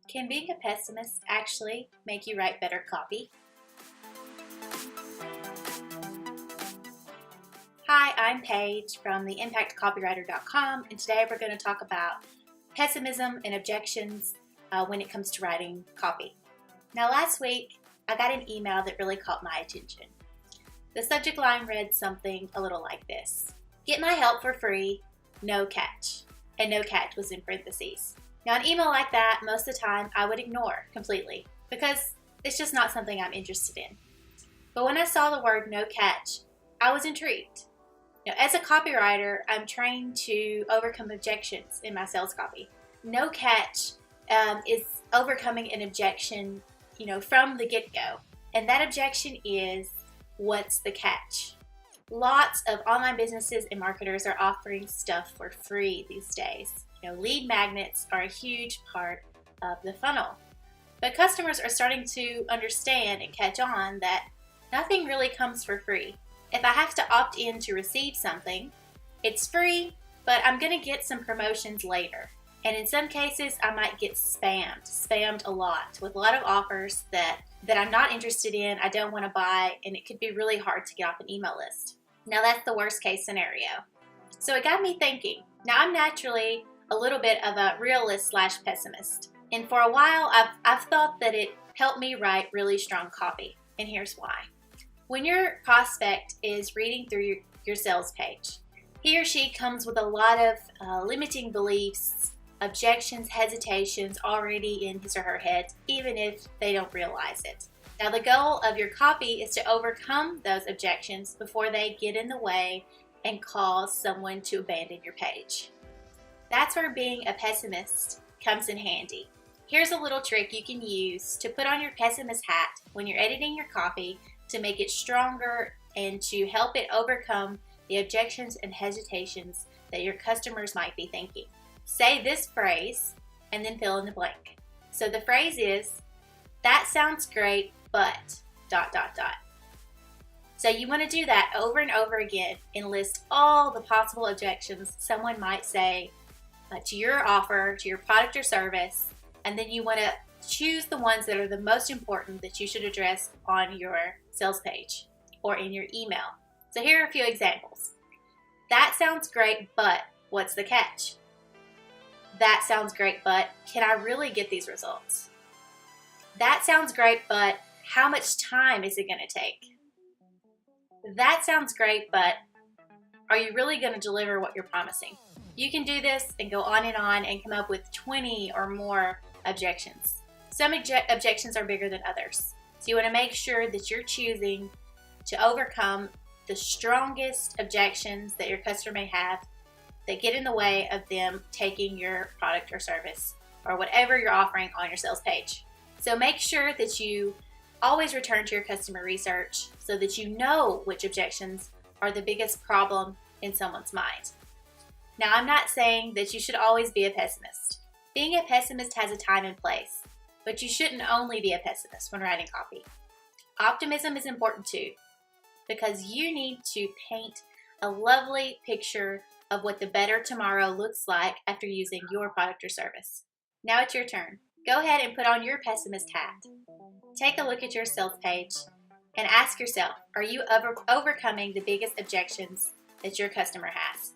Can being a pessimist actually make you write better copy? Hi, I'm Paige from the ImpactCopywriter.com, and today we're going to talk about pessimism and objections when it comes to writing copy. Now, last week I got an email that really caught my attention. The subject line read something a little like this: "Get my help for free, no catch." And no catch was in parentheses. Now, an email like that, most of the time, I would ignore completely because it's just not something I'm interested in. But when I saw the word no catch, I was intrigued. Now, as a copywriter, I'm trained to overcome objections in my sales copy. No catch is overcoming an objection, from the get-go. And that objection is, what's the catch? Lots of online businesses and marketers are offering stuff for free these days. Lead magnets are a huge part of the funnel. But customers are starting to understand and catch on that nothing really comes for free. If I have to opt in to receive something, it's free, but I'm going to get some promotions later. And in some cases, I might get spammed a lot with a lot of offers that I'm not interested in, I don't want to buy, and it could be really hard to get off an email list. Now, that's the worst case scenario. So it got me thinking. Now, I'm naturally a little bit of a realist/pessimist. And for a while, I've thought that it helped me write really strong copy. And here's why. When your prospect is reading through your sales page, he or she comes with a lot of limiting beliefs, objections, hesitations already in his or her head, even if they don't realize it. Now, the goal of your copy is to overcome those objections before they get in the way and cause someone to abandon your page. That's where being a pessimist comes in handy. Here's a little trick you can use to put on your pessimist hat when you're editing your copy to make it stronger and to help it overcome the objections and hesitations that your customers might be thinking. Say this phrase and then fill in the blank. So the phrase is, "That sounds great, but ... So you want to do that over and over again and list all the possible objections someone might say to your offer, to your product or service, and then you want to choose the ones that are the most important that you should address on your sales page or in your email. So here are a few examples. That sounds great, but what's the catch? That sounds great, but can I really get these results? That sounds great, but how much time is it going to take? That sounds great, but are you really going to deliver what you're promising? You can do this and go on and come up with 20 or more objections. Some objections are bigger than others. So you want to make sure that you're choosing to overcome the strongest objections that your customer may have that get in the way of them taking your product or service or whatever you're offering on your sales page. So make sure that you always return to your customer research so that you know which objections are the biggest problem in someone's mind. Now, I'm not saying that you should always be a pessimist. Being a pessimist has a time and place, but you shouldn't only be a pessimist when writing copy. Optimism is important too, because you need to paint a lovely picture of what the better tomorrow looks like after using your product or service. Now it's your turn. Go ahead and put on your pessimist hat. Take a look at your sales page and ask yourself, are you overcoming the biggest objections that your customer has?